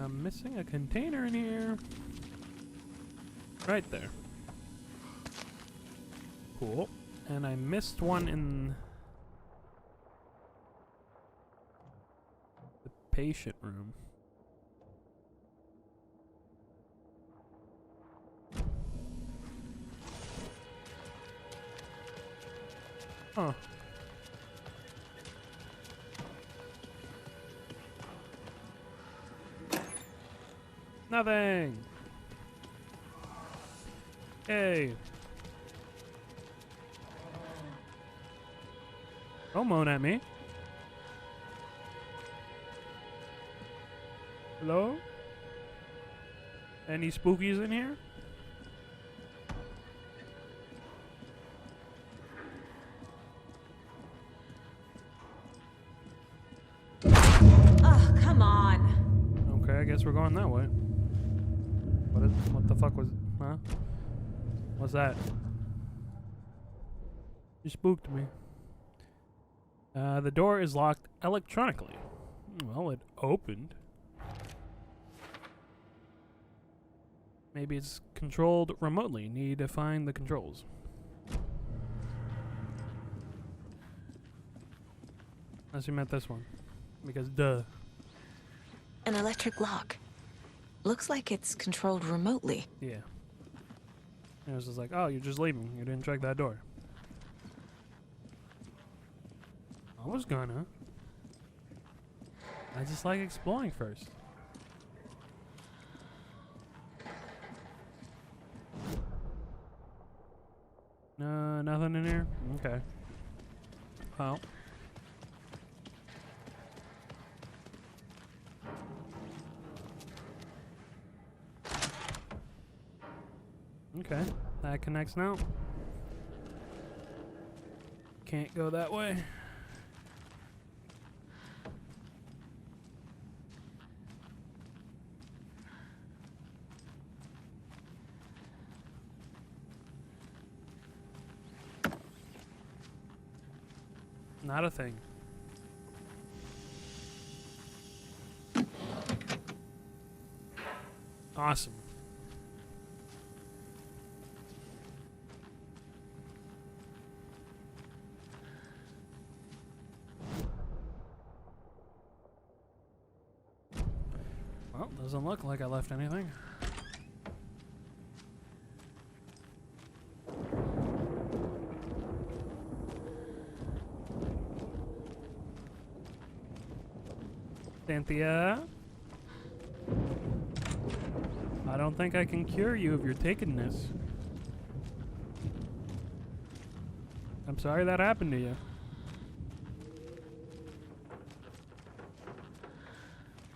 I'm missing a container in here. Right there. Cool. And I missed one in the patient room. Huh. Nothing. Hey. Don't moan at me. Hello? Any spookies in here? Oh, come on. Okay, I guess we're going that way. What the fuck was, huh? What's that? You spooked me. The door is locked electronically. Well, it opened. Maybe it's controlled remotely. Need to find the controls. Unless you meant this one. Because duh. An electric lock. Looks like it's controlled remotely. Yeah. And it was just like, oh, you're just leaving. You didn't check that door. I was gonna. I just like exploring first. No, nothing in here? Okay. Well. Okay, that connects now. Can't go that way. Not a thing. Awesome. Well, doesn't look like I left anything. Cynthia? I don't think I can cure you of your takenness. I'm sorry that happened to you.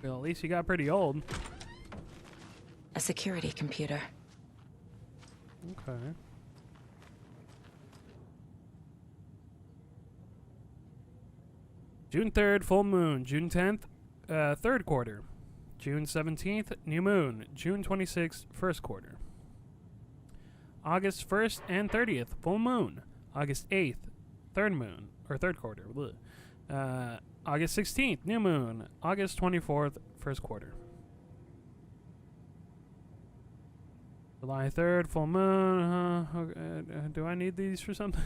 Well, at least you got pretty old. A security computer. Okay. June 3rd, full moon. June 10th, third quarter. June 17th, new moon. June 26th, first quarter. August 1st and 30th, full moon. August 8th, third moon, or third quarter. August 16th, new moon. August 24th, first quarter. July 3rd, full moon. Okay. Do I need these for something?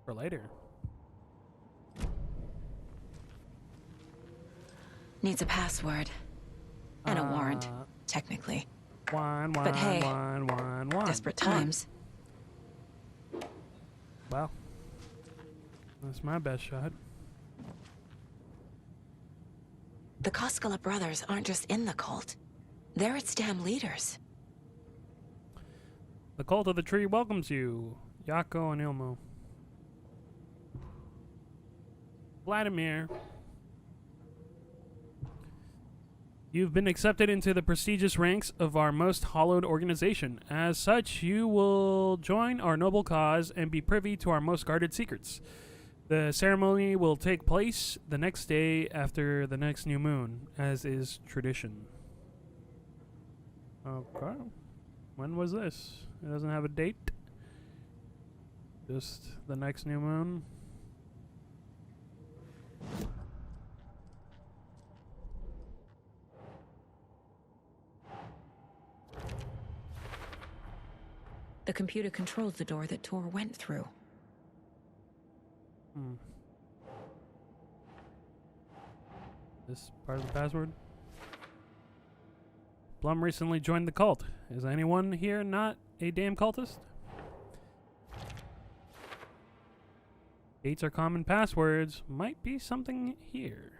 For later. Needs a password. And a warrant, technically. Wine, But hey, wine. Desperate times. Well, that's my best shot. The Koskela brothers aren't just in the cult. They're its damn leaders. The Cult of the Tree welcomes you, Yako and Ilmo. Vladimir. You've been accepted into the prestigious ranks of our most hallowed organization. As such, you will join our noble cause and be privy to our most guarded secrets. The ceremony will take place the next day after the next new moon, as is tradition. Okay. When was this? It doesn't have a date. Just the next new moon. The computer controls the door that Tor went through. Hmm. This part of the password? Blum recently joined the cult. Is anyone here not a damn cultist? Dates are common passwords. Might be something here.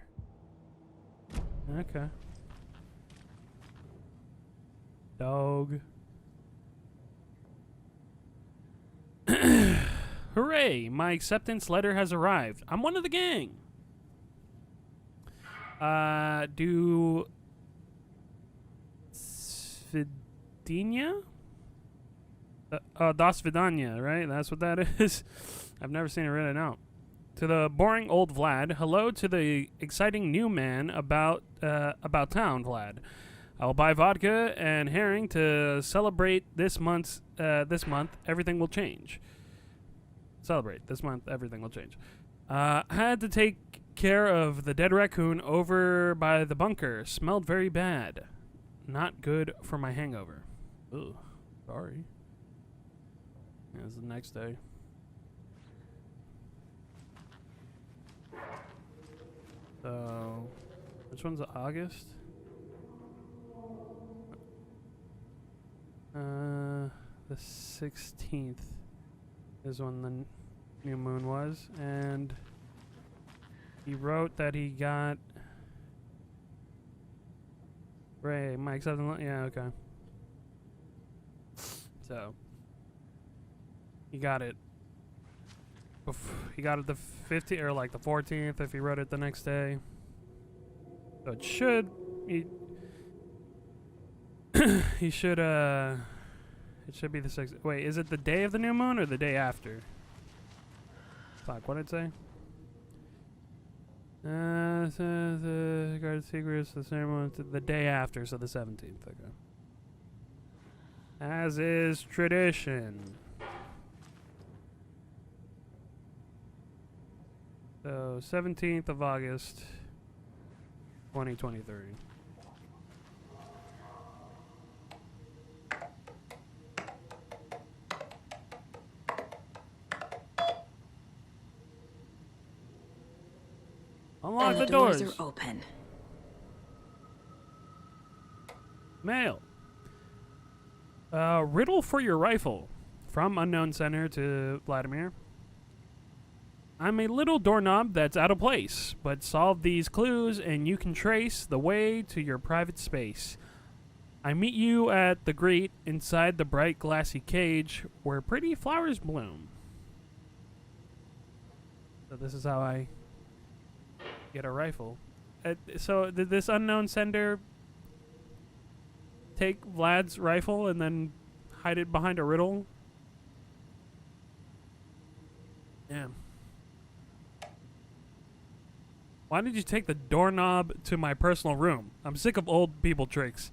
Okay. Dog. Hooray! My acceptance letter has arrived. I'm one of the gang. Do Svidania? Das Vidania, right? That's what that is. I've never seen it written out. To the boring old Vlad, hello to the exciting new man about town, Vlad. I'll buy vodka and herring to celebrate this month. Everything will change. Celebrate this month. Everything will change. I had to take care of the dead raccoon over by the bunker. Smelled very bad. Not good for my hangover. Ugh. Sorry. Yeah, it's the next day. So, which one's August? The 16th is when the new moon was, and he wrote that he got Ray, Mike 7. Yeah, okay. So he got it. He got it the 15th or like the 14th if he wrote it the next day. So it should he should it should be the 6th. Wait, is it the day of the new moon or the day after? Fuck, what did it say? The guard secrets, the ceremony, the day after, so the 17th. Okay. As is tradition. So 17th of August, 2023. Unlock And the the doors doors. are open. Mail. Riddle for your rifle. From unknown sender to Vladimir. I'm a little doorknob that's out of place, but solve these clues and you can trace the way to your private space. I meet you at the grate inside the bright glassy cage where pretty flowers bloom. So this is how I get a rifle. So did this unknown sender take Vlad's rifle and then hide it behind a riddle? Yeah. Why did you take the doorknob to my personal room? I'm sick of old people tricks.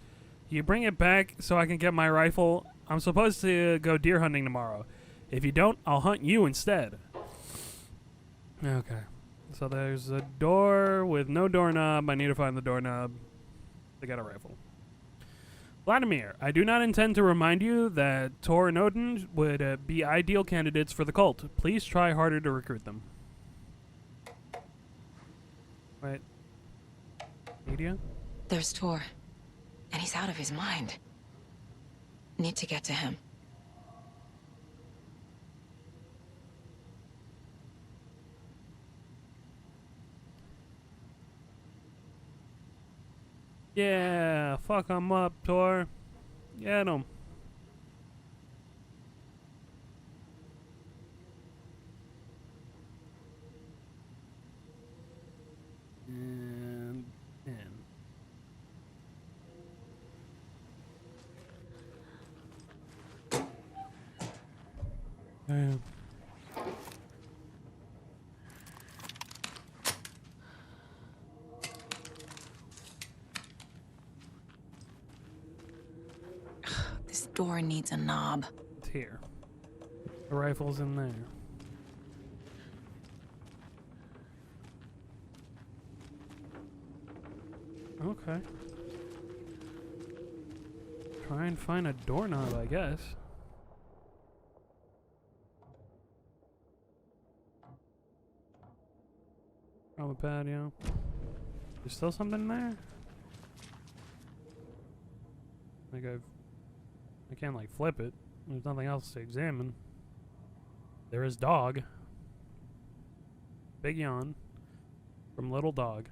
You bring it back so I can get my rifle. I'm supposed to go deer hunting tomorrow. If you don't, I'll hunt you instead. Okay. So there's a door with no doorknob. I need to find the doorknob to get a rifle. Vladimir, I do not intend to remind you that Tor and Odin would be ideal candidates for the cult. Please try harder to recruit them. Wait. Media? There's Tor. And he's out of his mind. Need to get to him. Yeah, fuck him up, Tor. Get him. And in. Damn. This door needs a knob. It's here. The rifle's in there. Okay. Try and find a doorknob, I guess. Probably patio. There's still something there? Like I can't like flip it. There's nothing else to examine. There is dog. Big yawn. From little dog.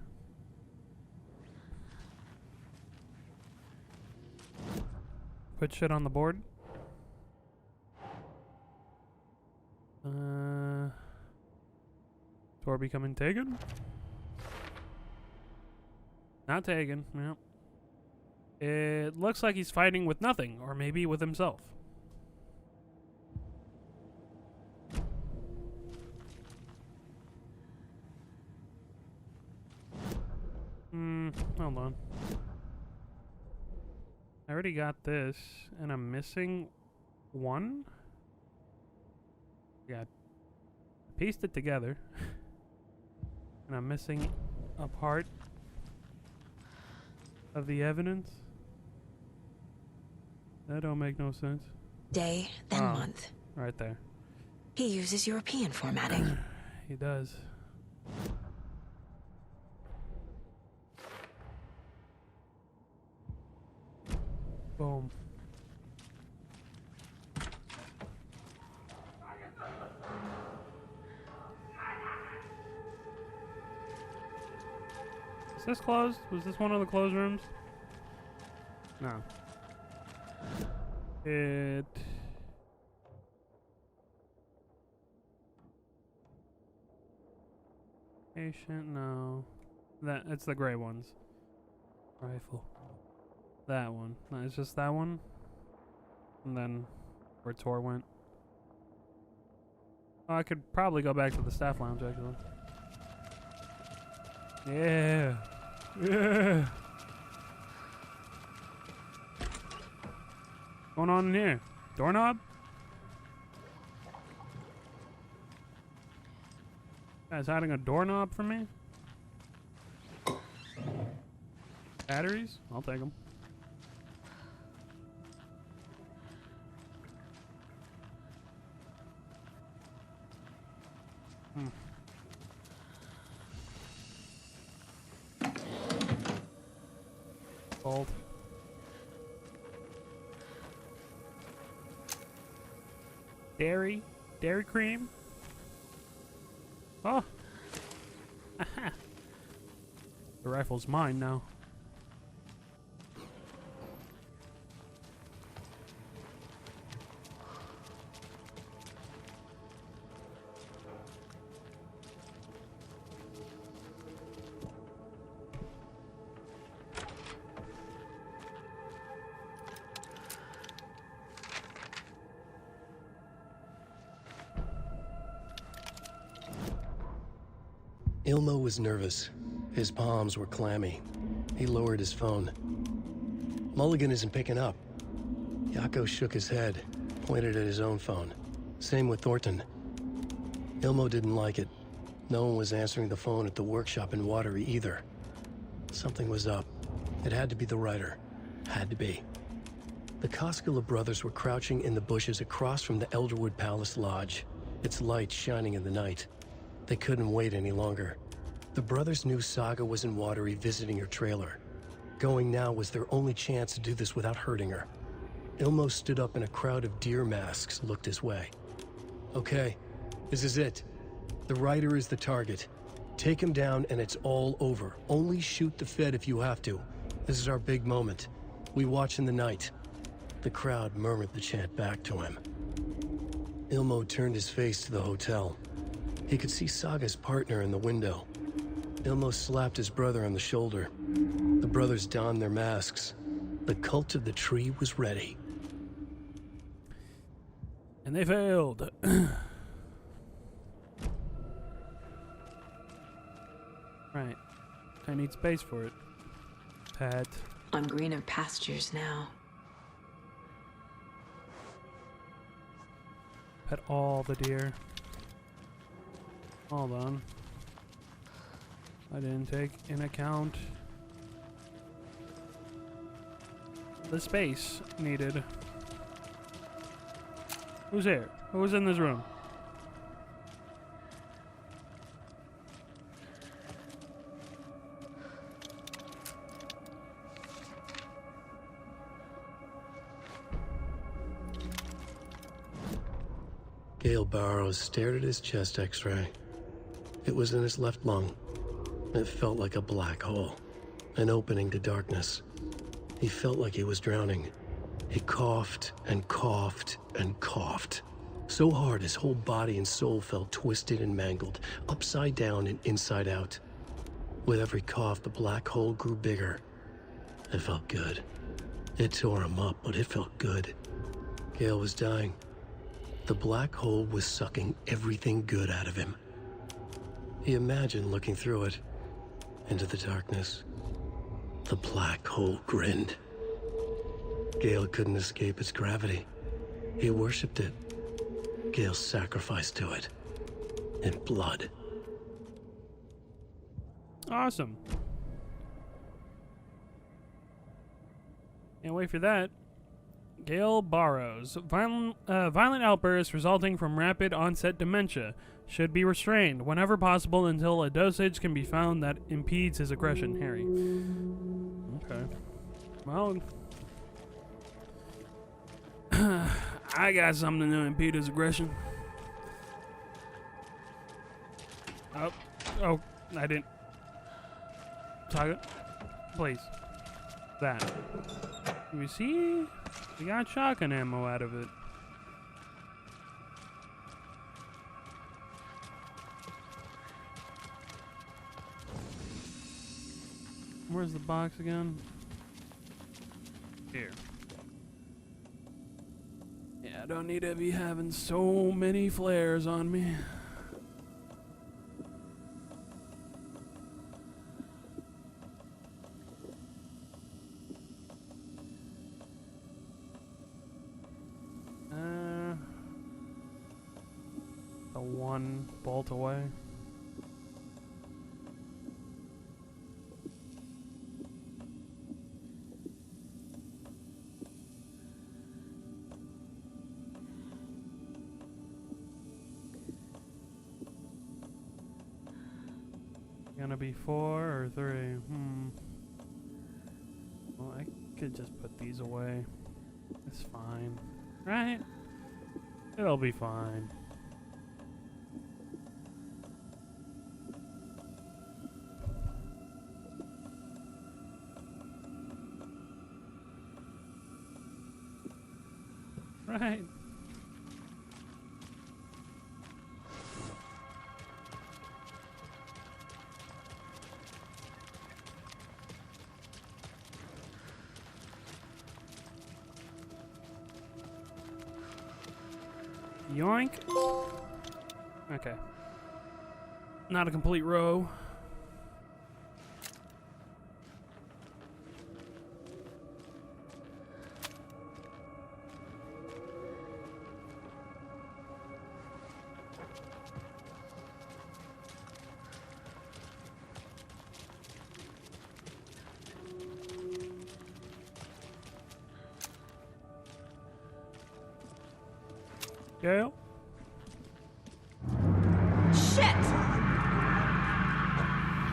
Put shit on the board. Door becoming taken? Not taken, yep. It looks like he's fighting with nothing, or maybe with himself. Hold on. I already got this, and I'm missing one? Yeah. Pieced it together. And I'm missing a part of the evidence. That don't make no sense. Day, then month. Right there. He uses European formatting. He does. Boom. Is this closed? Was this one of the closed rooms? No. It... Patient, no. It's the gray ones. Rifle. That one. No, it's just that one. And then where Tor went. Oh, I could probably go back to the staff lounge actually. Yeah. Yeah. What's going on in here? Doorknob? Guys hiding a doorknob from me? Batteries? I'll take them. Bolt. Dairy cream. Oh. The rifle's mine now. Ilmo was nervous. His palms were clammy. He lowered his phone. Mulligan isn't picking up. Yako shook his head, pointed at his own phone. Same with Thornton. Ilmo didn't like it. No one was answering the phone at the workshop in Watery either. Something was up. It had to be the writer. Had to be. The Koskela brothers were crouching in the bushes across from the Elderwood Palace Lodge, its lights shining in the night. They couldn't wait any longer. The brothers knew Saga was in Watery visiting her trailer. Going now was their only chance to do this without hurting her. Ilmo stood up and a crowd of deer masks looked his way. Okay, this is it. The writer is the target. Take him down and it's all over. Only shoot the Fed if you have to. This is our big moment. We watch in the night. The crowd murmured the chant back to him. Ilmo turned his face to the hotel. He could see Saga's partner in the window. Ilmo slapped his brother on the shoulder. The brothers donned their masks. The cult of the tree was ready. And they failed. Right. I need space for it. Pat. On greener pastures now. Pet all the deer. Hold on. I didn't take in account the space needed. Who's here? Who's in this room? Gale Barrows stared at his chest x-ray. It was in his left lung. It felt like a black hole, an opening to darkness. He felt like he was drowning. He coughed and coughed and coughed. So hard his whole body and soul felt twisted and mangled, upside down and inside out. With every cough, the black hole grew bigger. It felt good. It tore him up, but it felt good. Gale was dying. The black hole was sucking everything good out of him. He imagined looking through it, into the darkness. The black hole grinned. Gale couldn't escape its gravity. He worshipped it. Gale sacrificed to it. In blood. Awesome. Can't wait for that. Gale Barrows. Violent outbursts resulting from rapid onset dementia should be restrained whenever possible until a dosage can be found that impedes his aggression. Harry. Okay. Well, I got something to impede his aggression. Oh, I didn't. Target, please. That. You see? We got shotgun ammo out of it. Where's the box again? Here. Yeah, I don't need to be having so many flares on me. One bolt away. Gonna be 4 or 3? Well, I could just put these away. It's fine. Right? It'll be fine. Right. Yoink. Okay. Not a complete row. Gale? Shit!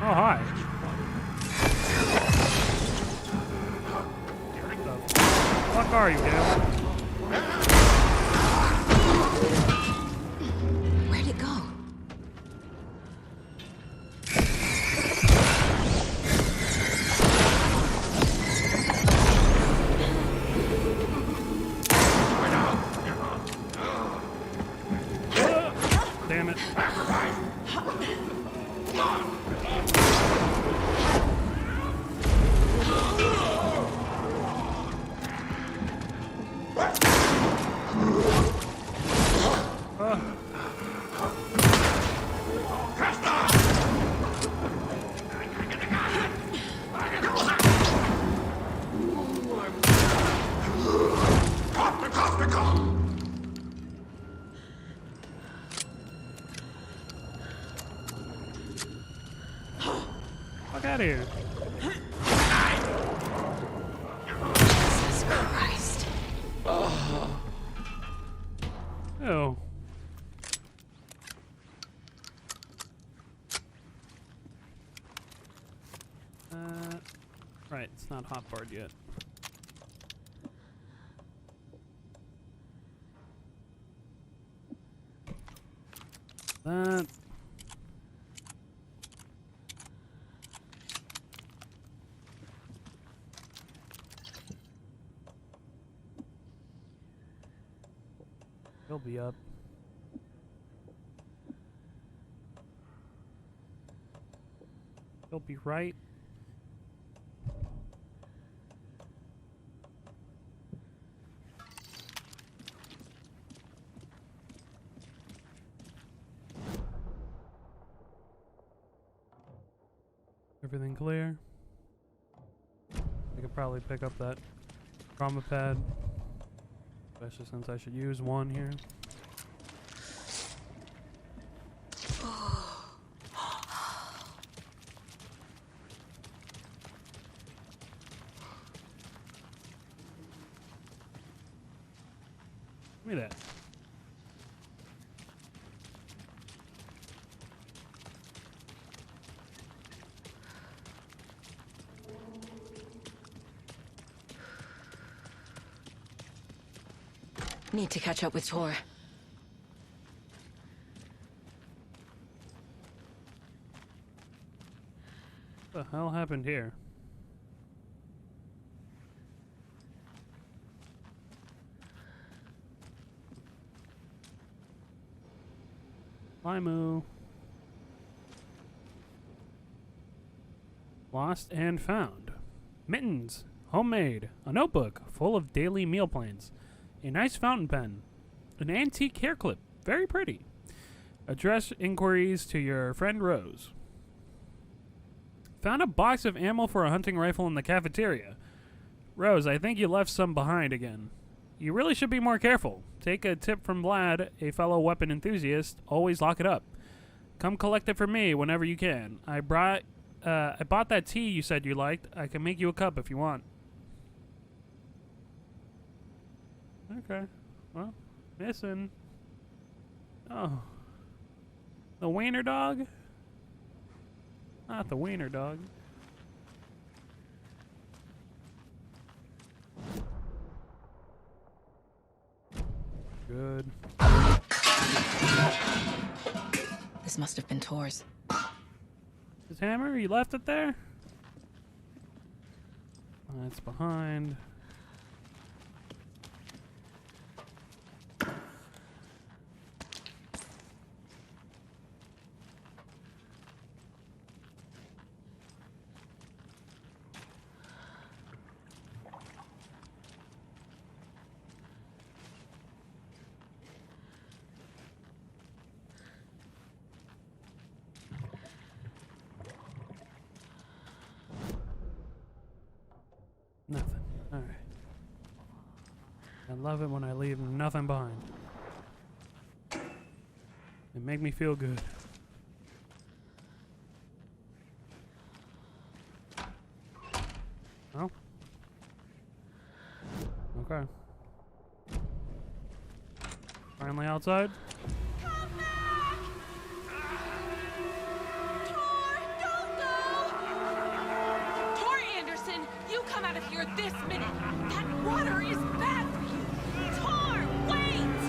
Oh, hi. What the fuck are you, Gale? Where'd it go? Damn it. Fuck out of here. Jesus Right, it's not hotbarred yet. That. He'll be up. He'll be right. Everything clear? I could probably pick up that trauma pad. Especially since I should use one here. Give me that. Need to catch up with Tor. What the hell happened here? Limu. Lost and found. Mittens. Homemade. A notebook full of daily meal plans. A nice fountain pen. An antique hair clip. Very pretty. Address inquiries to your friend Rose. Found a box of ammo for a hunting rifle in the cafeteria. Rose, I think you left some behind again. You really should be more careful. Take a tip from Vlad, a fellow weapon enthusiast. Always lock it up. Come collect it for me whenever you can. I bought that tea you said you liked. I can make you a cup if you want. Okay. Well, missing. Oh. The wiener dog? Not the wiener dog. Good. This must have been Tor's. His hammer? You left it there? It's behind. Nothing. Alright. I love it when I leave nothing behind. It make me feel good. Oh? Okay. Finally outside? Out of here this minute! That water is bad for you! Tor, wait!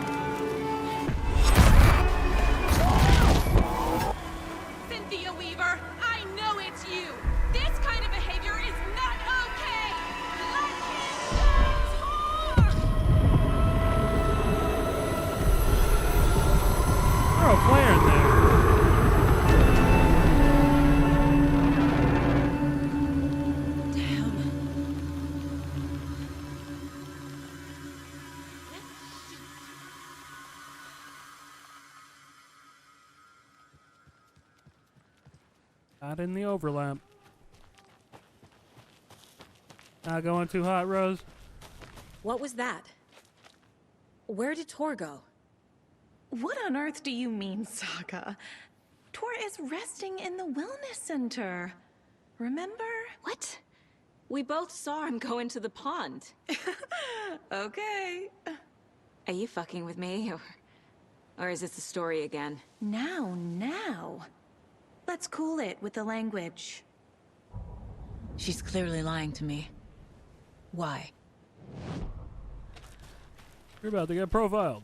Cynthia Weaver, I know it's you! This kind of behavior is not okay! Let him go, Tor! Throw a flare in there. Not in the overlap. Not going too hot, Rose? What was that? Where did Tor go? What on earth do you mean, Saga? Tor is resting in the wellness center. Remember? What? We both saw him go into the pond. Okay. Are you fucking with me, or is this the story again? Now. Let's cool it with the language. She's clearly lying to me. Why? You're about to get profiled.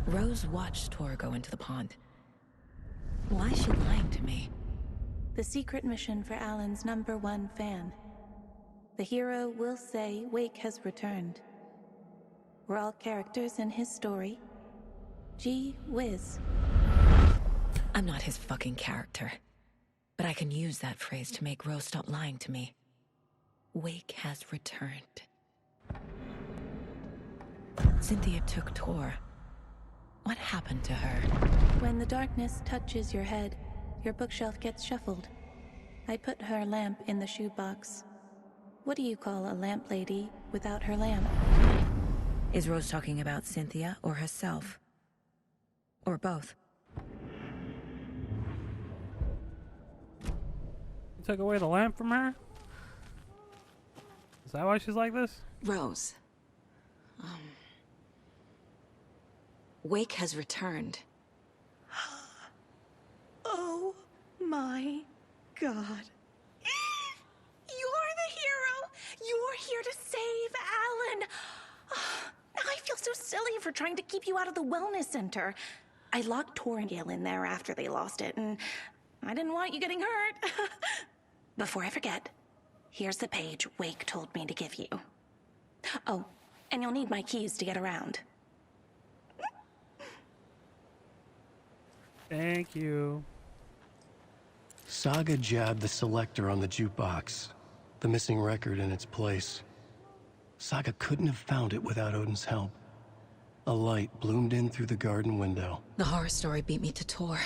Rose watched Tor go into the pond. Why is she lying to me? The secret mission for Alan's #1 fan. The hero will say Wake has returned. We're all characters in his story. Gee whiz. I'm not his fucking character. But I can use that phrase to make Rose stop lying to me. Wake has returned. Cynthia took Tor. What happened to her? When the darkness touches your head, your bookshelf gets shuffled. I put her lamp in the shoebox. What do you call a lamp lady without her lamp? Is Rose talking about Cynthia or herself? Or both? You took away the lamp from her? Is that why she's like this? Rose. Wake has returned. Oh my God. You're the hero! You're here to save Alan! I feel so silly for trying to keep you out of the wellness center. I locked Tor and Gale in there after they lost it, and I didn't want you getting hurt. Before I forget, here's the page Wake told me to give you. Oh, and you'll need my keys to get around. Thank you. Saga jabbed the selector on the jukebox, the missing record in its place. Saga couldn't have found it without Odin's help. A light bloomed in through the garden window. The horror story beat me to Tor.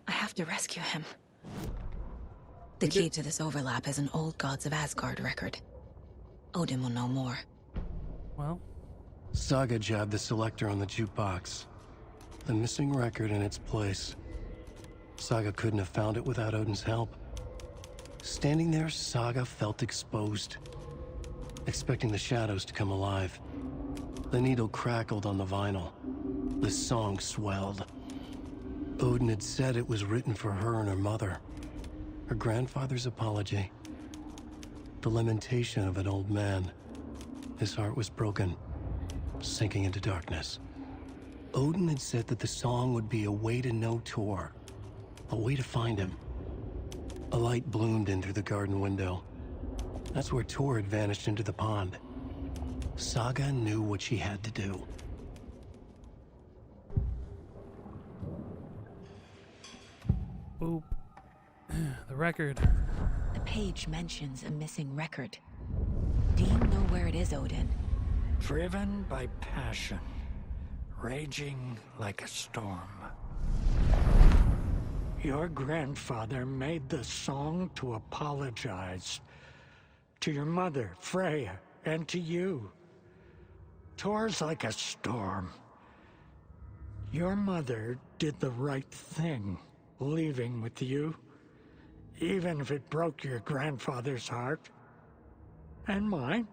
I have to rescue him. The key to this overlap is an old Gods of Asgard record. Odin will know more. Well, Saga jabbed the selector on the jukebox, the missing record in its place. Saga couldn't have found it without Odin's help. Standing there, Saga felt exposed, expecting the shadows to come alive. The needle crackled on the vinyl. The song swelled. Odin had said it was written for her and her mother. Her grandfather's apology. The lamentation of an old man. His heart was broken, sinking into darkness. Odin had said that the song would be a way to know Tor, a way to find him. A light bloomed in through the garden window. That's where Tor had vanished into the pond. Saga knew what she had to do. boop. The record. The page mentions a missing record. Do you know where it is, Odin? Driven by passion, raging like a storm. Your grandfather made the song to apologize. To your mother, Freya, and to you. Tor's like a storm. Your mother did the right thing, leaving with you, even if it broke your grandfather's heart. And mine.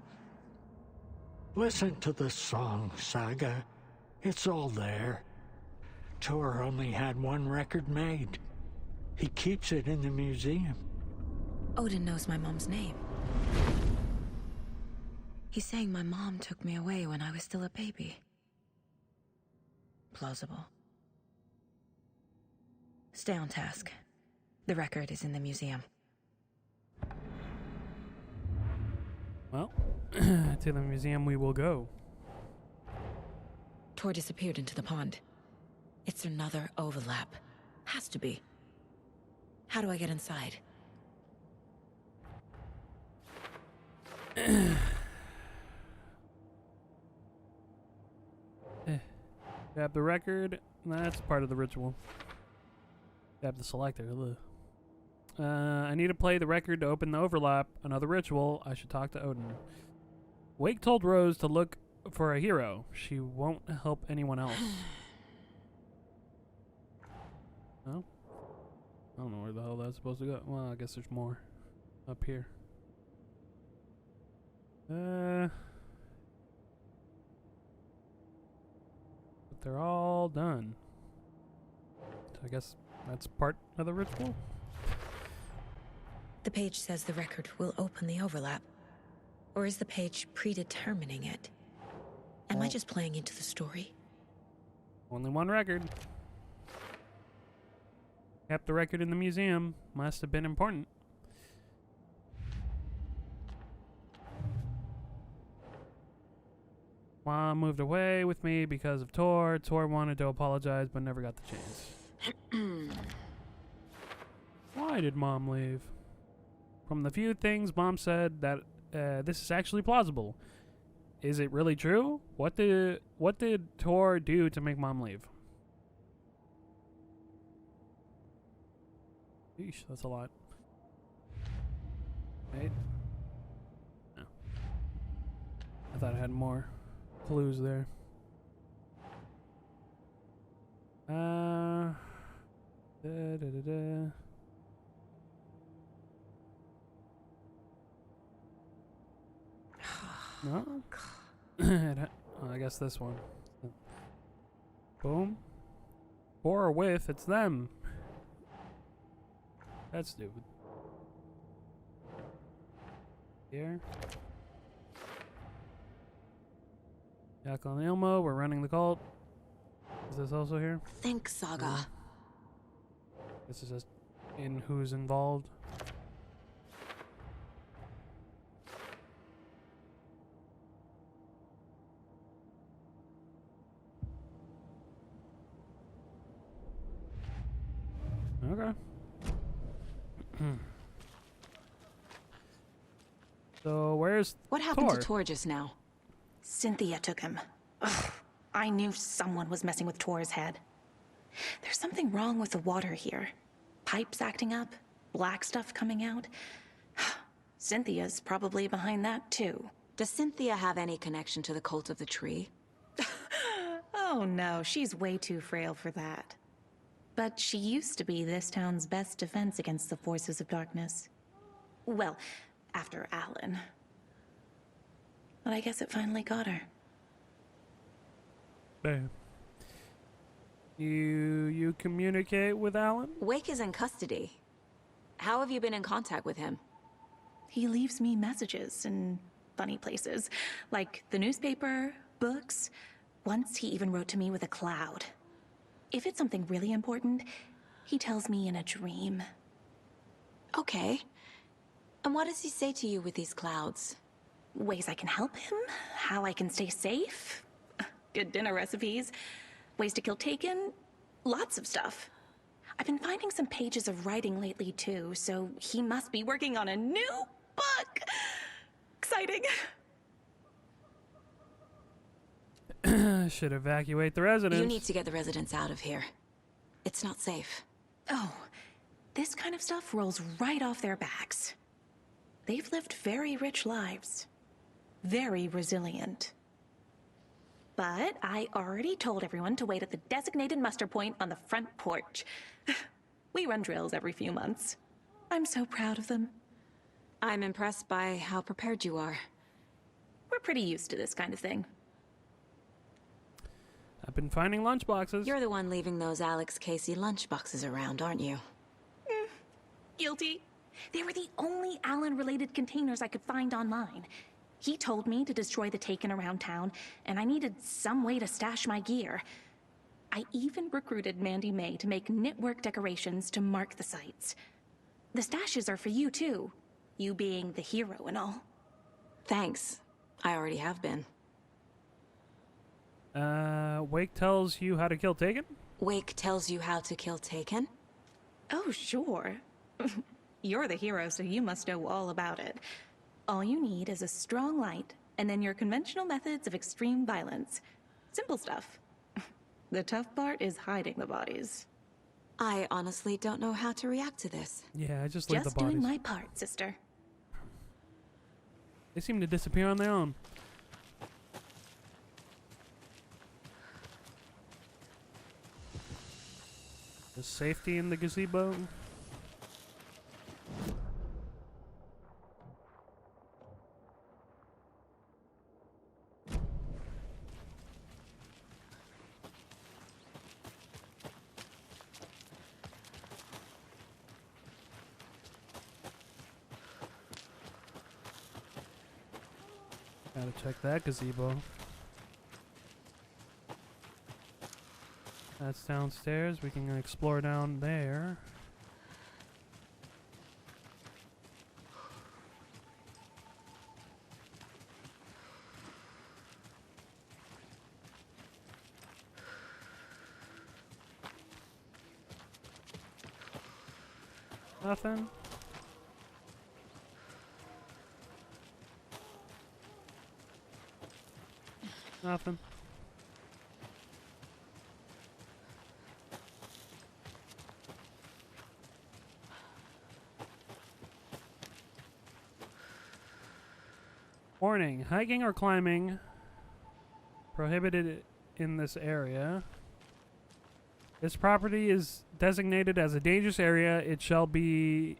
Listen to the song, Saga. It's all there. Tor only had one record made. He keeps it in the museum. Odin knows my mom's name. He's saying my mom took me away when I was still a baby. Plausible. Stay on task. The record is in the museum. Well, to the museum we will go. Tor disappeared into the pond. It's another overlap. Has to be. How do I get inside? Grab the record. That's part of the ritual. Grab the selector. Ugh. I need to play the record to open the overlap. Another ritual. I should talk to Odin. Wake told Rose to look for a hero. She won't help anyone else. Oh? I don't know where the hell that's supposed to go. Well, I guess there's more up here. they're all done. So I guess that's part of the ritual. The page says the record will open the overlap. Or is the page predetermining it? Am I just playing into the story? Only one record. Kept the record in the museum. Must have been important. Mom moved away with me because of Tor. Tor wanted to apologize but never got the chance. Why did Mom leave? From the few things Mom said, that this is actually plausible. Is it really true? What did Tor do to make Mom leave? Yeesh, that's a lot. Right? No. I thought I had more clues there. Da, da, da, da. No? Oh, I guess this one. Boom. For or with, it's them. That's stupid. Here. Jackal and Ilmo, we're running the cult. Is this also here? Think, Saga. This is just in who's involved. Okay. So where's What happened Tor? to Tor just now? Cynthia took him. Ugh, I knew someone was messing with Tor's head. There's something wrong with the water here. Pipes acting up, black stuff coming out. Cynthia's probably behind that too. Does Cynthia have any connection to the cult of the tree? Oh no, she's way too frail for that. But she used to be this town's best defense against the forces of darkness. Well, after Alan. But I guess it finally got her. Bam. You communicate with Alan? Wake is in custody. How have you been in contact with him? He leaves me messages in funny places, like the newspaper, books. Once he even wrote to me with a cloud. If it's something really important, he tells me in a dream. Okay. And what does he say to you with these clouds? Ways I can help him, how I can stay safe, good dinner recipes, ways to kill Taken, lots of stuff. I've been finding some pages of writing lately too, so he must be working on a new book. Exciting. Should evacuate the residents. You need to get the residents out of here. It's not safe. Oh, this kind of stuff rolls right off their backs. They've lived very rich lives. Very resilient. But I already told everyone to wait at the designated muster point on the front porch. We run drills every few months. I'm so proud of them. I'm impressed by how prepared you are. We're pretty used to this kind of thing. I've been finding lunchboxes. You're the one leaving those Alex Casey lunchboxes around, aren't you? Guilty. They were the only Alan-related containers I could find online. He told me to destroy the Taken around town, and I needed some way to stash my gear. I even recruited Mandy May to make knitwork decorations to mark the sites. The stashes are for you, too. You being the hero and all. Thanks. I already have been. Wake tells you how to kill Taken? Wake tells you how to kill Taken? Oh, sure. You're the hero, so you must know all about it. All you need is a strong light, and then your conventional methods of extreme violence. Simple stuff. The tough part is hiding the bodies. I honestly don't know how to react to this. Yeah, I just leave Just the bodies. doing my part, sister. They seem to disappear on their own. The safety in the gazebo. Gotta check that gazebo. That's downstairs. We can explore down there. Nothing. Nothing. Warning, hiking or climbing prohibited in this area. This property is designated as a dangerous area. It shall be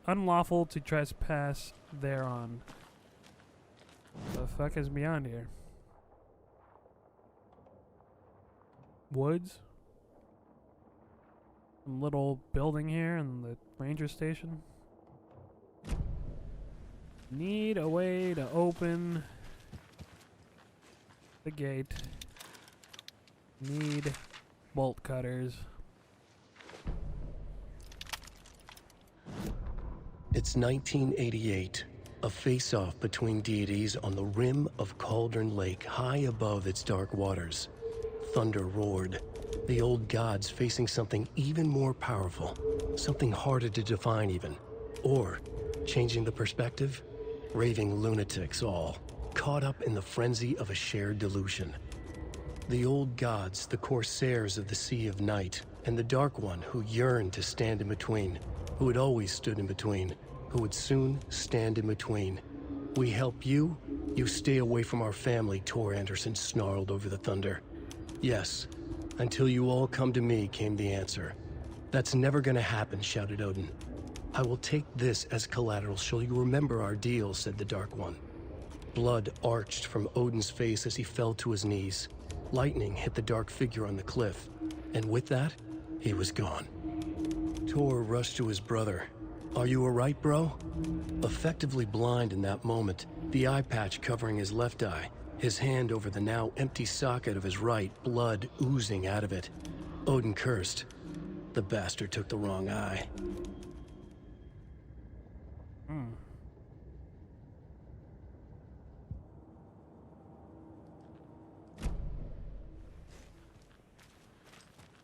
unlawful to trespass thereon. The fuck is beyond here? Woods? Some little building here in the ranger station. Need a way to open the gate. Need bolt cutters. It's 1988. A face-off between deities on the rim of Cauldron Lake, high above its dark waters. Thunder roared. The old gods facing something even more powerful. Something harder to define even. Or, changing the perspective, raving lunatics all, caught up in the frenzy of a shared delusion. The old gods, the corsairs of the Sea of Night, and the Dark One who yearned to stand in between, who had always stood in between, who would soon stand in between. We help you, you stay away from our family, Tor Anderson snarled over the thunder. Yes, until you all come to me, came the answer. That's never gonna happen, shouted Odin. I will take this as collateral, shall you remember our deal, said the Dark One. Blood arched from Odin's face as he fell to his knees. Lightning hit the dark figure on the cliff, and with that, he was gone. Tor rushed to his brother. Are you alright, bro? Effectively blind in that moment, the eye patch covering his left eye, his hand over the now empty socket of his right, blood oozing out of it. Odin cursed. The bastard took the wrong eye.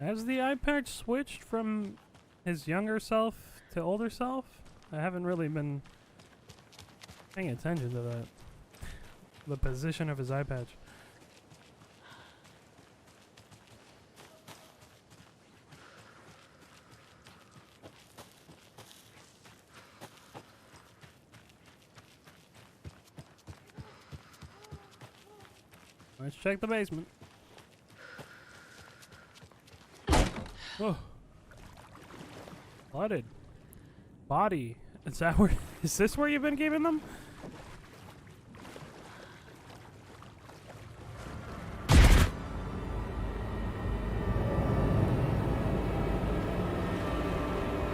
Has the eye patch switched from his younger self to older self? I haven't really been paying attention to that. The position of his eye patch. Let's check the basement. Oh. Flooded. Body. Is that where? Is this where you've been keeping them?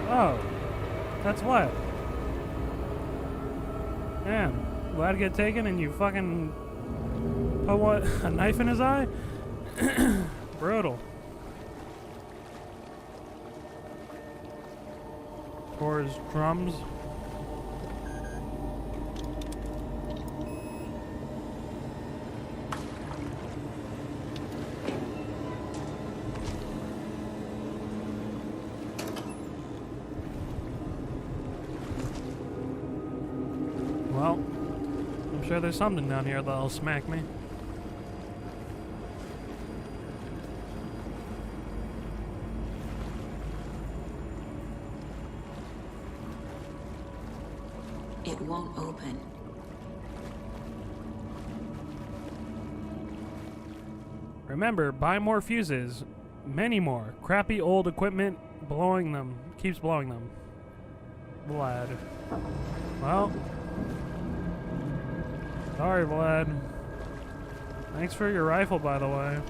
Oh. That's what? Damn. Glad to get taken and you fucking put what? A knife in his eye? Brutal. For his drums. Well, I'm sure there's something down here that'll smack me. It won't open. Remember, buy more fuses. Many more. Crappy old equipment blowing them. Keeps blowing them. Vlad. Well. Sorry, Vlad. Thanks for your rifle, by the way.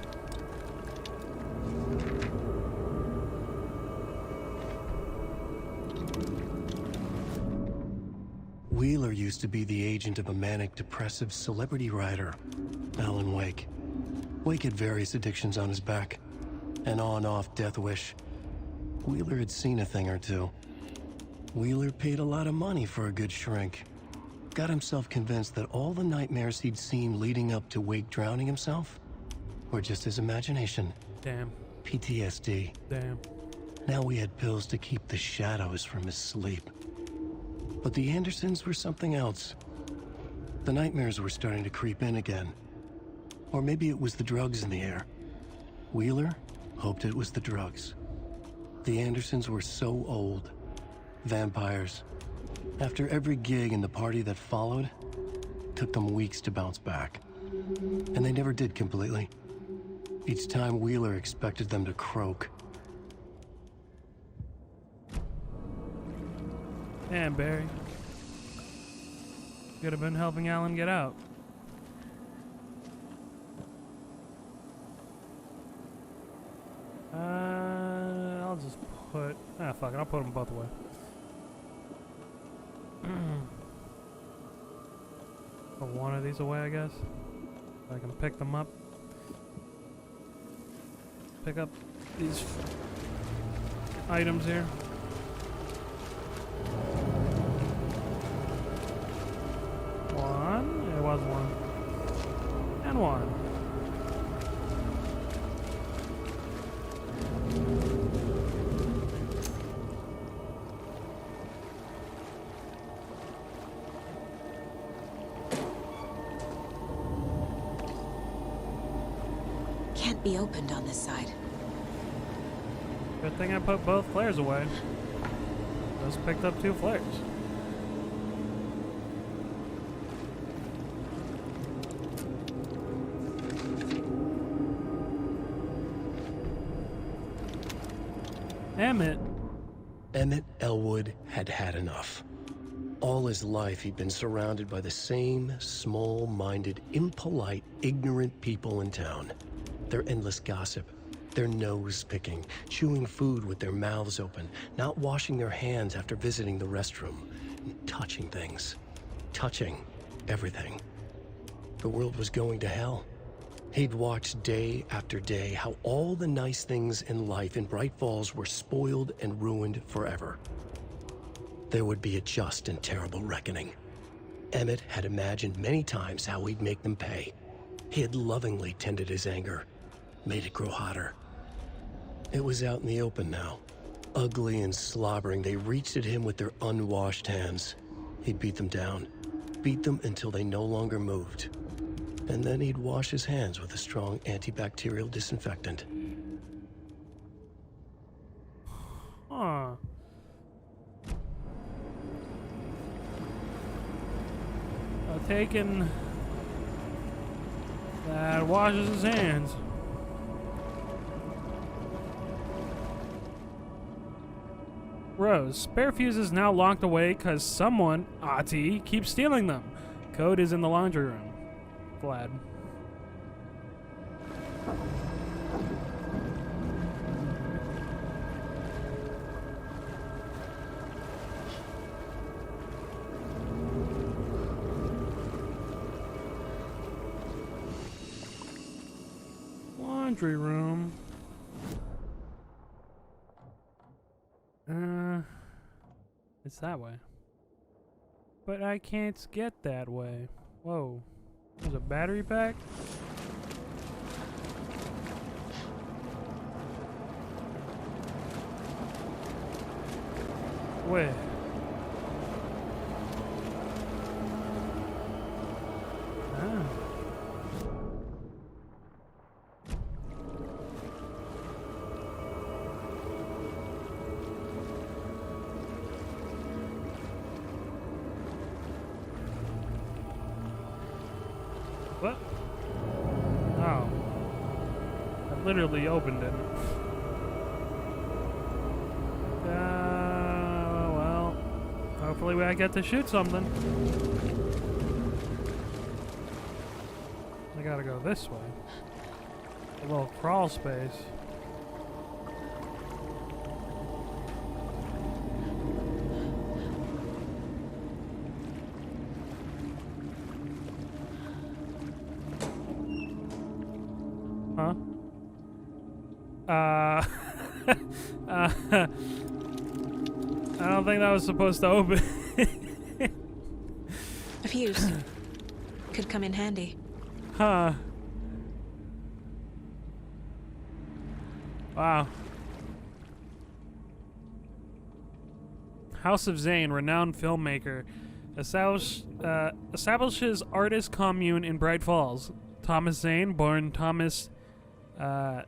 Wheeler used to be the agent of a manic-depressive celebrity writer, Alan Wake. Wake had various addictions on his back, an on-off death wish. Wheeler had seen a thing or two. Wheeler paid a lot of money for a good shrink. Got himself convinced that all the nightmares he'd seen leading up to Wake drowning himself were just his imagination. Damn. PTSD. Damn. Now we had pills to keep the shadows from his sleep. But the Andersons were something else. The nightmares were starting to creep in again. Or maybe it was the drugs in the air. Wheeler hoped it was the drugs. The Andersons were so old. Vampires. After every gig and the party that followed, took them weeks to bounce back. And they never did completely. Each time Wheeler expected them to croak. Damn, Barry. Could have been helping Alan get out. I'll just put... Ah, fuck it. I'll put them both away. Put one of these away, I guess. So I can pick them up. Pick up these items here. One. It was one. And one. Can't be opened on this side. Good thing I put both flares away. Just picked up 2 flares. Emmett. Emmett Elwood had had enough. All his life he'd been surrounded by the same small-minded, impolite, ignorant people in town. Their endless gossip, their nose-picking, chewing food with their mouths open, not washing their hands after visiting the restroom, and touching things. Touching everything. The world was going to hell. He'd watched day after day how all the nice things in life in Bright Falls were spoiled and ruined forever. There would be a just and terrible reckoning. Emmett had imagined many times how he'd make them pay. He had lovingly tended his anger, made it grow hotter. It was out in the open now. Ugly and slobbering, they reached at him with their unwashed hands. He'd beat them down, beat them until they no longer moved. And then he'd wash his hands with a strong antibacterial disinfectant. Huh. Taken that washes his hands. Rose, spare fuses now locked away because someone, Ahti, keeps stealing them. Code is in the laundry room. Glad. Laundry room. It's that way. But I can't get that way. Whoa. There's a battery pack? Where? Ah. What? Oh. I literally opened it. Well, hopefully I get to shoot something. I gotta go this way. A little crawl space. I don't think that was supposed to open. A fuse. Could come in handy. Huh. Wow. House of Zane, renowned filmmaker, establishes artist commune in Bright Falls. Thomas Zane, born Thomas, I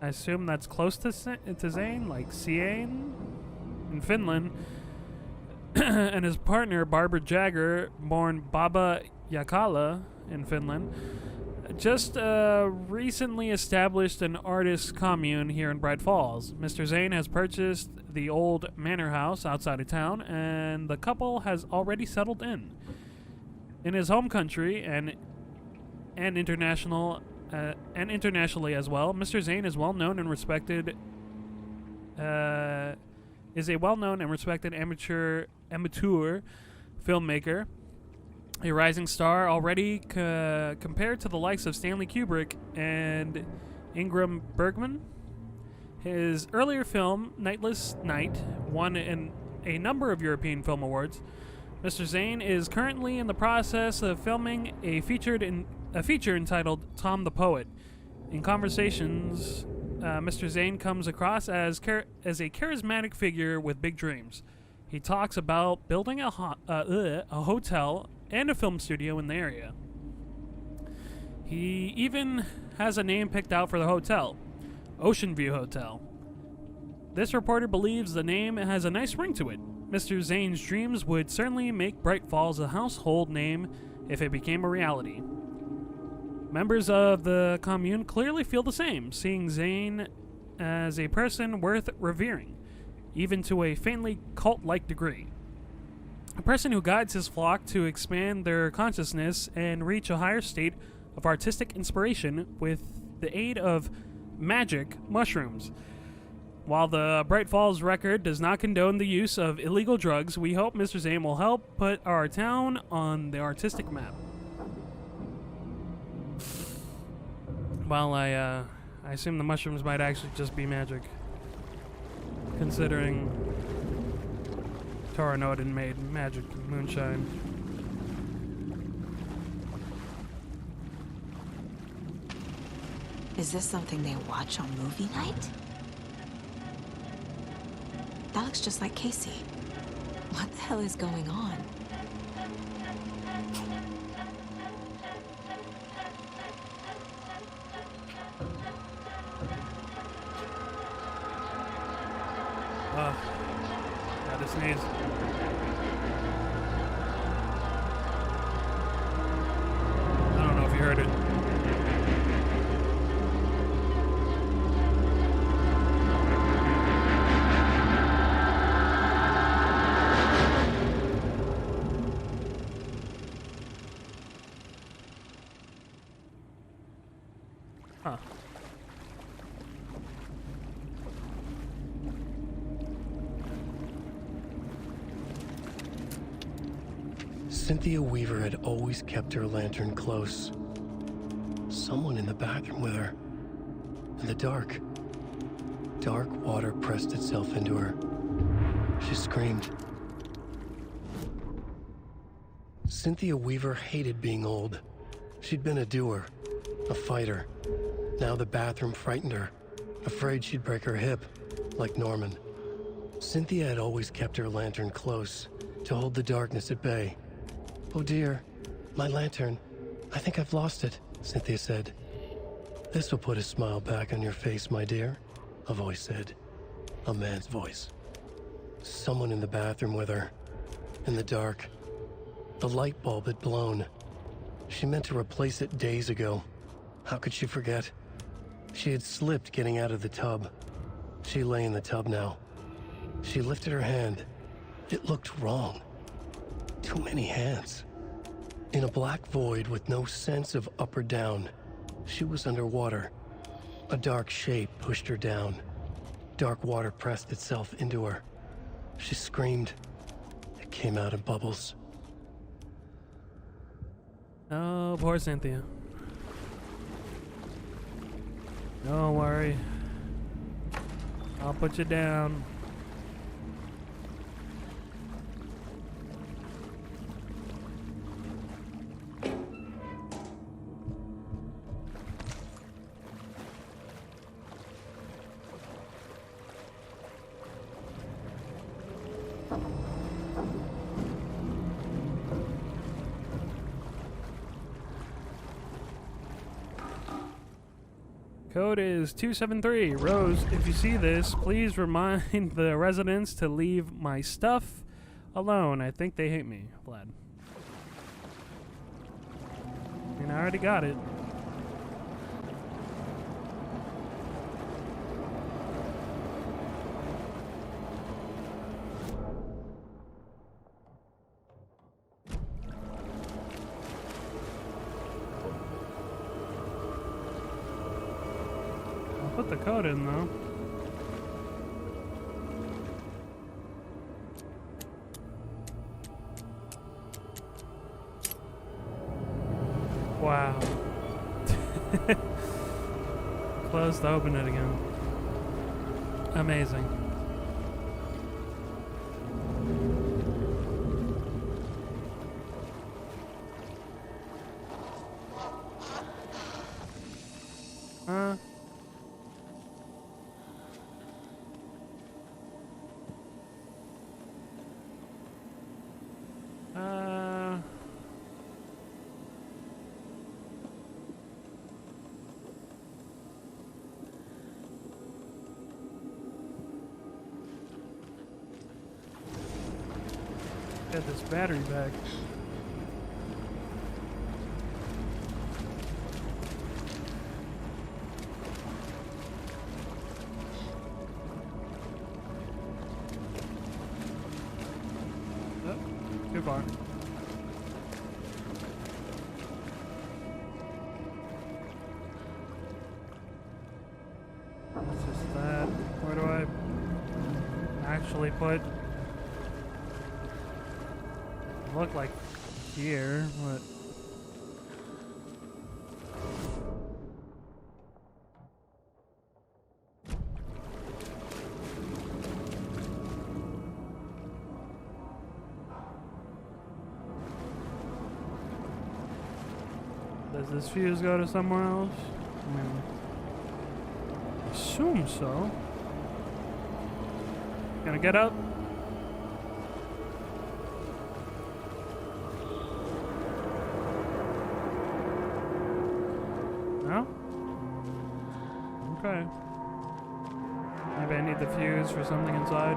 assume that's close to Zane, like Siane, in Finland, and his partner Barbara Jagger, born Baba Jakala in Finland, just recently established an artist commune here in Bright Falls. Mr. Zane has purchased the old manor house outside of town, and the couple has already settled in. In his home country and internationally as well, Mr. Zane is well-known and respected. Is a well-known and respected amateur filmmaker, a rising star already compared to the likes of Stanley Kubrick and Ingrid Bergman. His earlier film, Nightless Night, won a number of European Film Awards. Mr. Zane is currently in the process of filming a feature entitled Tom the Poet. In conversations, Mr. Zane comes across as a charismatic figure with big dreams. He talks about building a hotel and a film studio in the area. He even has a name picked out for the hotel, Ocean View Hotel. This reporter believes the name has a nice ring to it. Mr. Zane's dreams would certainly make Bright Falls a household name if it became a reality. Members of the commune clearly feel the same, seeing Zane as a person worth revering, even to a faintly cult-like degree. A person who guides his flock to expand their consciousness and reach a higher state of artistic inspiration with the aid of magic mushrooms. While the Bright Falls Record does not condone the use of illegal drugs, we hope Mr. Zane will help put our town on the artistic map. Well, I assume the mushrooms might actually just be magic, considering Tora Noden made magic moonshine. Is this something they watch on movie night? That looks just like Casey. What the hell is going on? Had to sneeze. I don't know if you heard it. Huh. Cynthia Weaver had always kept her lantern close. Someone in the bathroom with her. In the dark. Dark water pressed itself into her. She screamed. Cynthia Weaver hated being old. She'd been a doer, a fighter. Now the bathroom frightened her, afraid she'd break her hip, like Norman. Cynthia had always kept her lantern close, to hold the darkness at bay. "Oh dear, my lantern. I think I've lost it," Cynthia said. "This will put a smile back on your face, my dear," a voice said. A man's voice. Someone in the bathroom with her. In the dark. The light bulb had blown. She meant to replace it days ago. How could she forget? She had slipped getting out of the tub. She lay in the tub now. She lifted her hand. It looked wrong. Too many hands. In a black void with no sense of up or down, she was underwater. A dark shape pushed her down. Dark water pressed itself into her. She screamed. It came out in bubbles. Oh, poor Cynthia. Don't worry. I'll put you down. Code is 273. Rose, if you see this, please remind the residents to leave my stuff alone. I think they hate me, Vlad. I mean, I already got it. Put the code in though. Wow. Close to open it again. Amazing. Get this battery back. Oh, too far. That's just that. Where do I actually put? Look like here, but does this fuse go to somewhere else? I mean, assume so. Gonna get up? No? Okay. Maybe I need the fuse for something inside.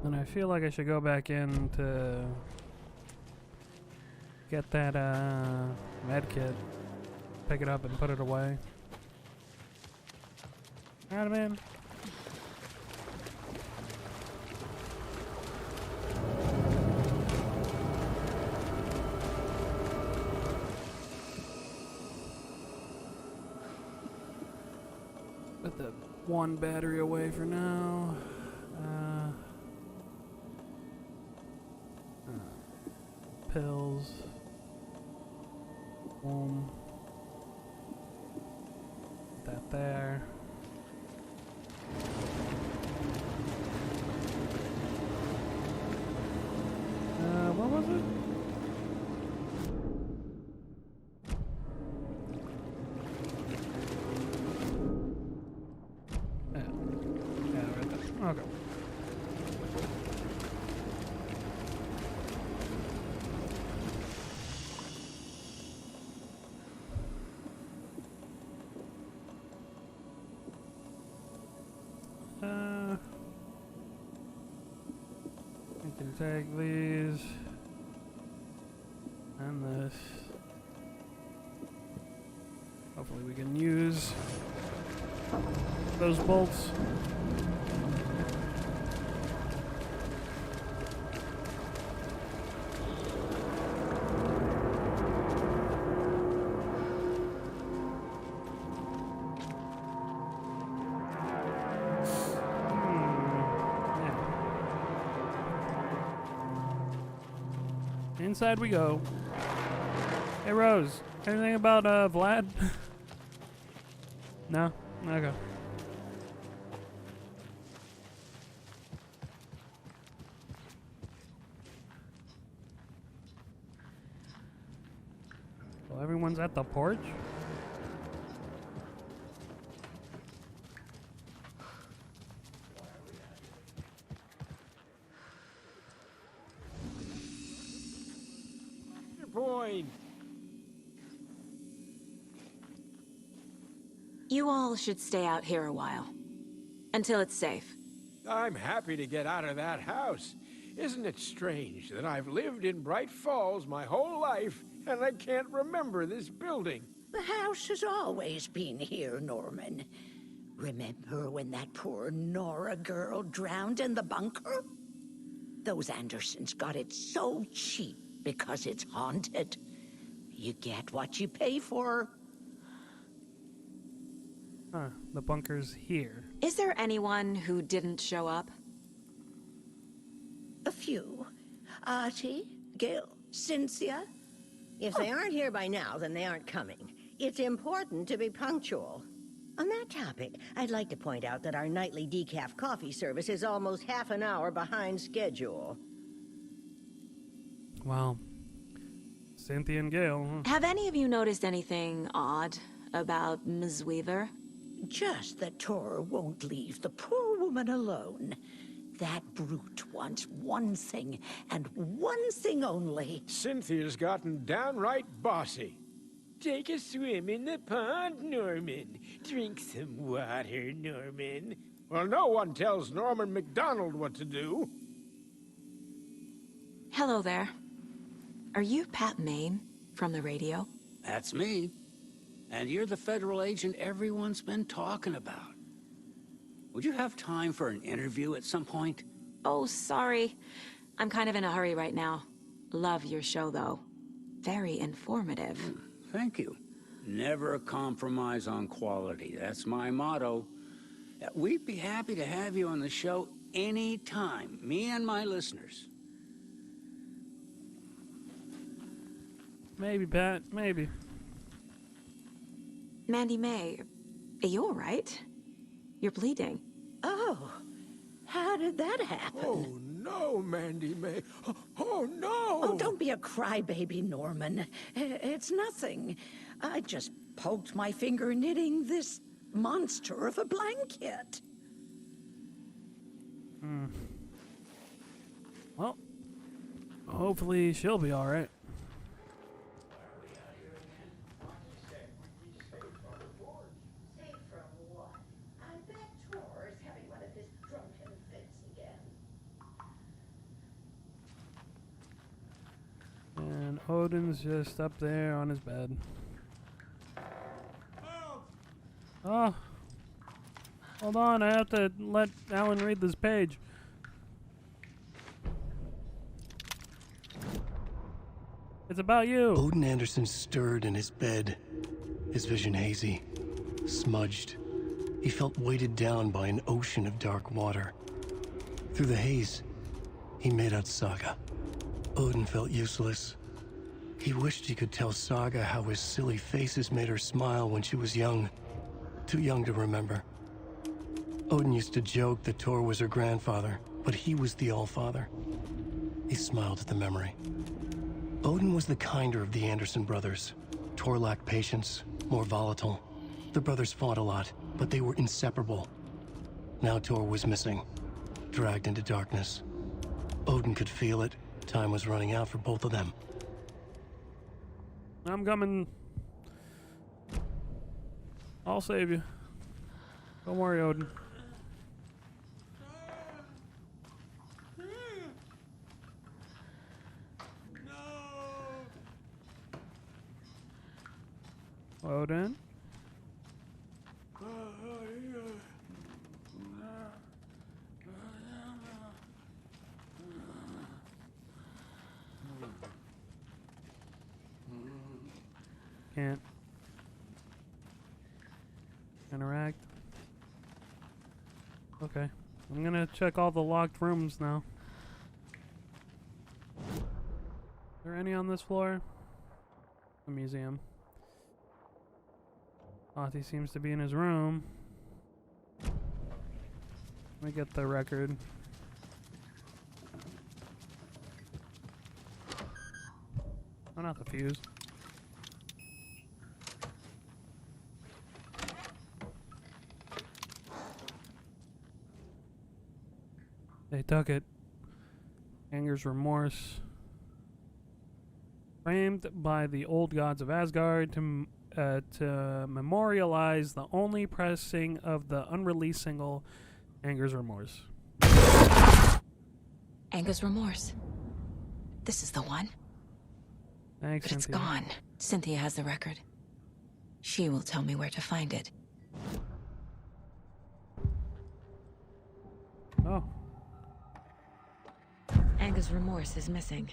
And I feel like I should go back in to get that med kit, pick it up and put it away. Alright, man. Put the one battery away for now. Pills. Boom. Put that there. What was it? Yeah, right there. Okay. We can take these and this. Hopefully we can use those bolts. inside we go. Hey, Rose. Anything about Vlad? No? Okay. Well, everyone's at the porch? Point. You all should stay out here a while. Until it's safe. I'm happy to get out of that house. Isn't it strange that I've lived in Bright Falls my whole life and I can't remember this building? The house has always been here, Norman. Remember when that poor Nora girl drowned in the bunker? Those Andersons got it so cheap because it's haunted. You get what you pay for. Huh, the bunker's here. Is there anyone who didn't show up? A few. Artie, Gil, Cynthia. If they aren't here by now, then they aren't coming. It's important to be punctual. On that topic, I'd like to point out that our nightly decaf coffee service is almost half an hour behind schedule. Well, Cynthia and Gale, huh? Have any of you noticed anything odd about Ms. Weaver? Just that Tor won't leave the poor woman alone. That brute wants one thing, and one thing only. Cynthia's gotten downright bossy. Take a swim in the pond, Norman. Drink some water, Norman. Well, no one tells Norman MacDonald what to do. Hello there. Are you Pat Maine from the radio? That's me. And you're the federal agent everyone's been talking about. Would you have time for an interview at some point? Oh, sorry. I'm kind of in a hurry right now. Love your show, though. Very informative. Thank you. Never compromise on quality. That's my motto. We'd be happy to have you on the show anytime, me and my listeners. Maybe, Pat, maybe. Mandy May, are you all right? You're bleeding. Oh, how did that happen? Oh, no, Mandy May. Oh, no! Oh, don't be a crybaby, Norman. It's nothing. I just poked my finger knitting this monster of a blanket. Well, hopefully she'll be all right. And Odin's just up there on his bed. Oh. Hold on, I have to let Alan read this page. It's about you. Odin Anderson stirred in his bed, his vision hazy, smudged. He felt weighted down by an ocean of dark water. Through the haze, he made out Saga. Odin felt useless. He wished he could tell Saga how his silly faces made her smile when she was young. Too young to remember. Odin used to joke that Tor was her grandfather, but he was the Allfather. He smiled at the memory. Odin was the kinder of the Anderson brothers. Tor lacked patience, more volatile. The brothers fought a lot, but they were inseparable. Now Tor was missing, dragged into darkness. Odin could feel it. Time was running out for both of them. I'm coming. I'll save you. Don't worry, Odin. Odin? Can't interact. Okay. I'm gonna check all the locked rooms now. Are there any on this floor? The museum. Lottie seems to be in his room. Let me get the record. Oh, not the fuse. They took it. Anger's remorse. Framed by the old gods of Asgard to memorialize the only pressing of the unreleased single, Anger's Remorse. Anger's Remorse. This is the one. Thanks, But it's Cynthia. gone. Cynthia has the record. She will tell me where to find it. Oh. Anger's Remorse is missing.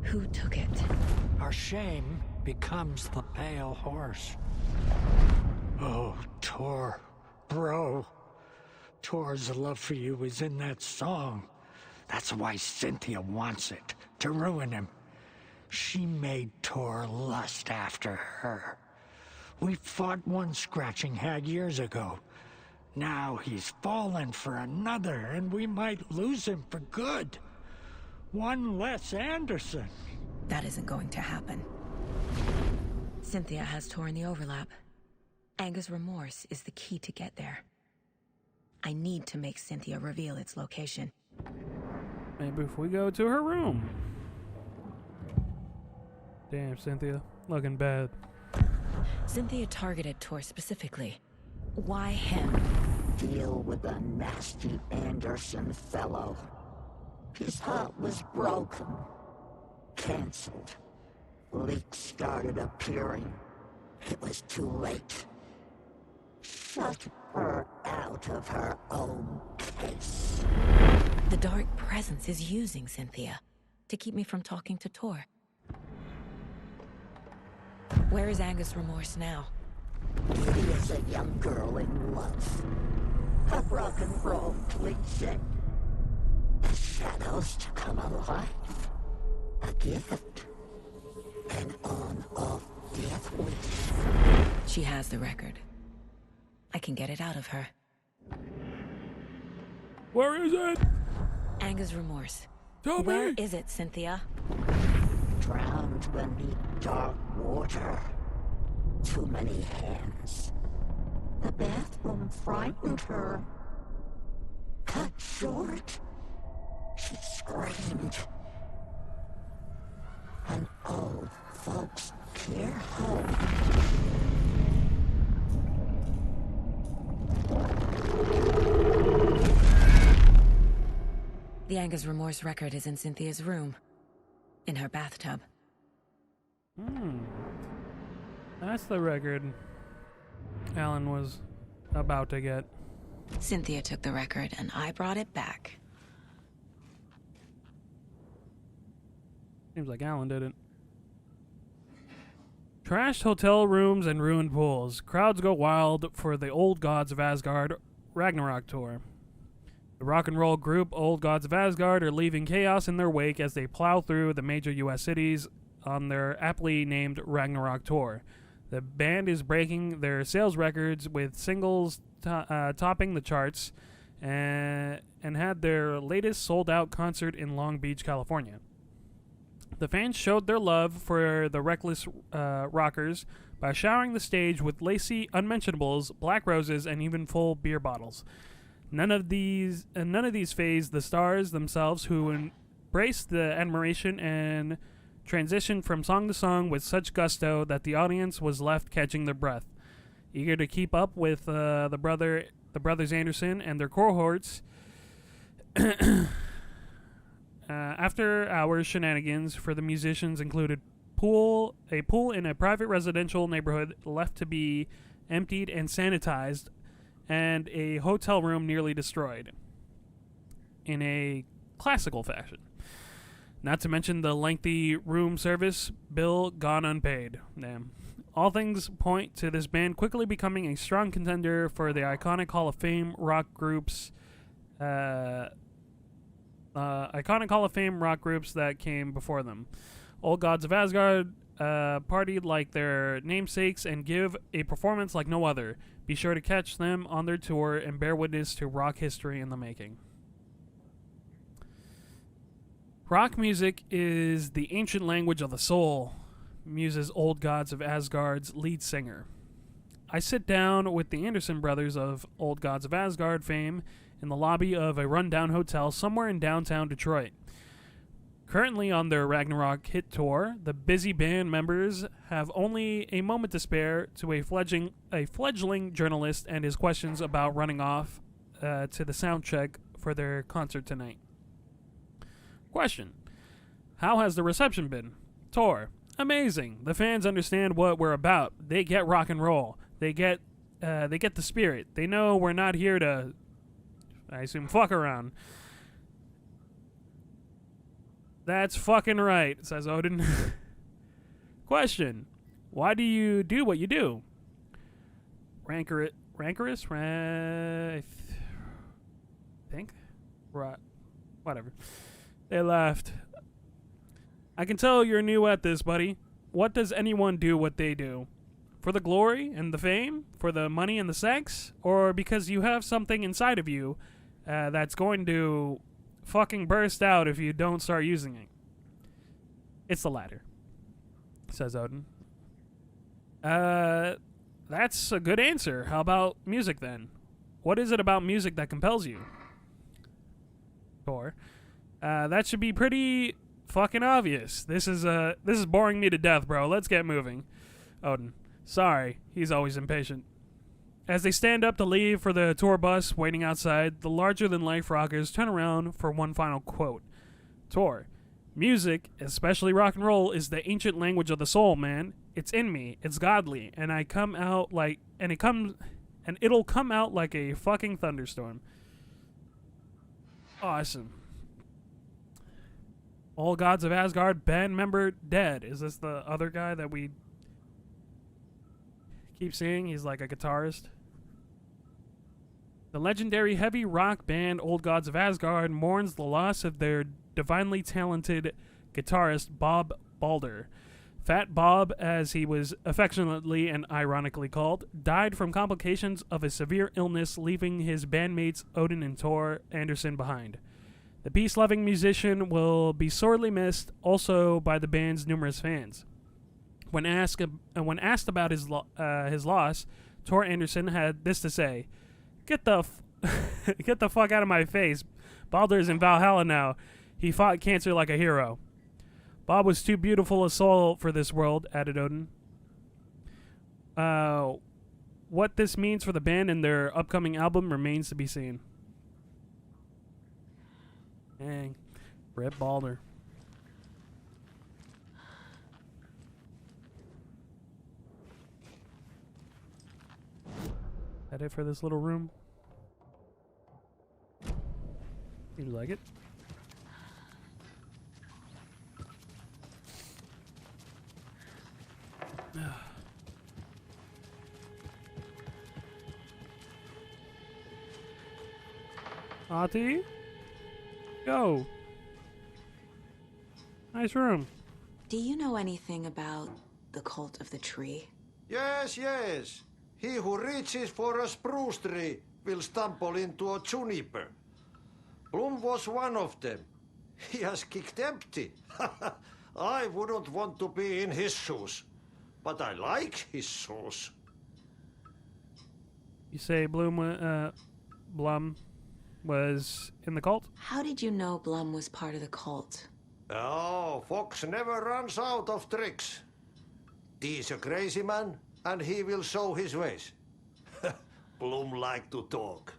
Who took it? Our shame becomes the pale horse. Oh, Tor. Bro. Tor's love for you is in that song. That's why Cynthia wants it, to ruin him. She made Tor lust after her. We fought one scratching hag years ago. Now he's fallen for another, and we might lose him for good. One less Anderson. That isn't going to happen. Cynthia has Tor in the overlap. Anger's Remorse is the key to get there. I need to make Cynthia reveal its location. Maybe if we go to her room. Damn, Cynthia. Looking bad. Cynthia targeted Tor specifically. Why him? Deal with the nasty Anderson fellow. His heart was broken. Cancelled. Leaks started appearing. It was too late. Shut her out of her own case. The Dark Presence is using Cynthia to keep me from talking to Tor. Where is Anger's Remorse now? Kitty is a young girl in love. A rock and roll cliche. The shadows to come alive. A gift. An on-off death wish. She has the record. I can get it out of her. Where is it? Anger's Remorse. Tell Where me. is it, Cynthia? Drowned beneath dark water. Too many hands. The bathroom frightened her. Cut short. She screamed. An old folks' care home. The Anger's Remorse record is in Cynthia's room. In her bathtub. That's the record Alan was about to get. Cynthia took the record, and I brought it back. Seems like Alan did it. Trashed hotel rooms and ruined pools. Crowds go wild for the Old Gods of Asgard Ragnarok tour. The rock and roll group Old Gods of Asgard are leaving chaos in their wake as they plow through the major U.S. cities on their aptly named Ragnarok tour. The band is breaking their sales records with singles topping the charts and had their latest sold-out concert in Long Beach, California. The fans showed their love for the reckless rockers by showering the stage with lacy unmentionables, black roses, and even full beer bottles. None of these fazed the stars themselves, who embraced the admiration and transitioned from song to song with such gusto that the audience was left catching their breath, eager to keep up with the brothers Anderson and their cohorts. After hours shenanigans for the musicians included a pool in a private residential neighborhood left to be emptied and sanitized, and a hotel room nearly destroyed in a classical fashion. Not to mention the lengthy room service bill gone unpaid. Damn. All things point to this band quickly becoming a strong contender for the iconic Hall of Fame rock groups that came before them. Old Gods of Asgard partied like their namesakes and give a performance like no other. Be sure to catch them on their tour and bear witness to rock history in the making. Rock music is the ancient language of the soul, muses Old Gods of Asgard's lead singer. I sit down with the Anderson brothers of Old Gods of Asgard fame in the lobby of a rundown hotel somewhere in downtown Detroit. Currently on their Ragnarok hit tour, the busy band members have only a moment to spare to a fledgling journalist and his questions about running off to the sound check for their concert tonight. Question: how has the reception been? Tour: amazing. The fans understand what we're about. They get rock and roll. They get the spirit. They know we're not here to, I assume, fuck around. That's fucking right, says Odin. Question: why do you do what you do? Rancorous? Think? Right. Whatever. They laughed. I can tell you're new at this, buddy. What does anyone do what they do? For the glory and the fame? For the money and the sex? Or because you have something inside of you that's going to fucking burst out if you don't start using it? It's the latter, says Odin. That's a good answer. How about music then? What is it about music that compels you? Thor: that should be pretty fucking obvious. This is boring me to death, bro. Let's get moving. Odin: sorry. He's always impatient. As they stand up to leave for the tour bus waiting outside, the larger-than-life rockers turn around for one final quote. Thor: music, especially rock and roll, is the ancient language of the soul, man. It's in me. It's godly, and it'll come out like a fucking thunderstorm. Awesome. All Gods of Asgard band member dead. Is this the other guy that we keep seeing? He's like a guitarist. The legendary heavy rock band Old Gods of Asgard mourns the loss of their divinely talented guitarist Bob Balder. Fat Bob, as he was affectionately and ironically called, died from complications of a severe illness, leaving his bandmates Odin and Thor Anderson behind. The peace-loving musician will be sorely missed, also by the band's numerous fans. When asked about his loss, Thor Anderson had this to say: "Get the fuck out of my face. Balder's in Valhalla now. He fought cancer like a hero. Bob was too beautiful a soul for this world," added Odin. What this means for the band and their upcoming album remains to be seen. Dang. Rip Balder. That it for this little room? You like it? Ati? Go. Nice room. Do you know anything about the Cult of the Tree? Yes, yes. He who reaches for a spruce tree will stumble into a juniper. Bloom was one of them. He has kicked empty. I wouldn't want to be in his shoes, but I like his shoes. You say Blum was in the cult? How did you know Blum was part of the cult? Oh, Fox never runs out of tricks. He's a crazy man, and he will show his ways. Blum like to talk.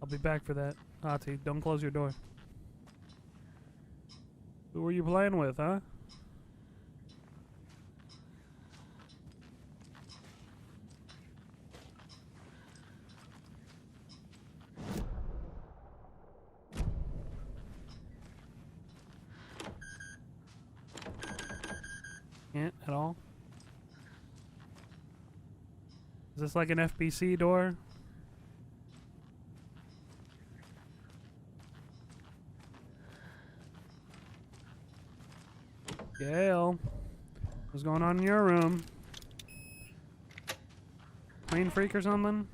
I'll be back for that. Ati, don't close your door. Who were you playing with, huh? Can't at all. Is this like an FBC door? Gail, what's going on in your room? Clean freak or something?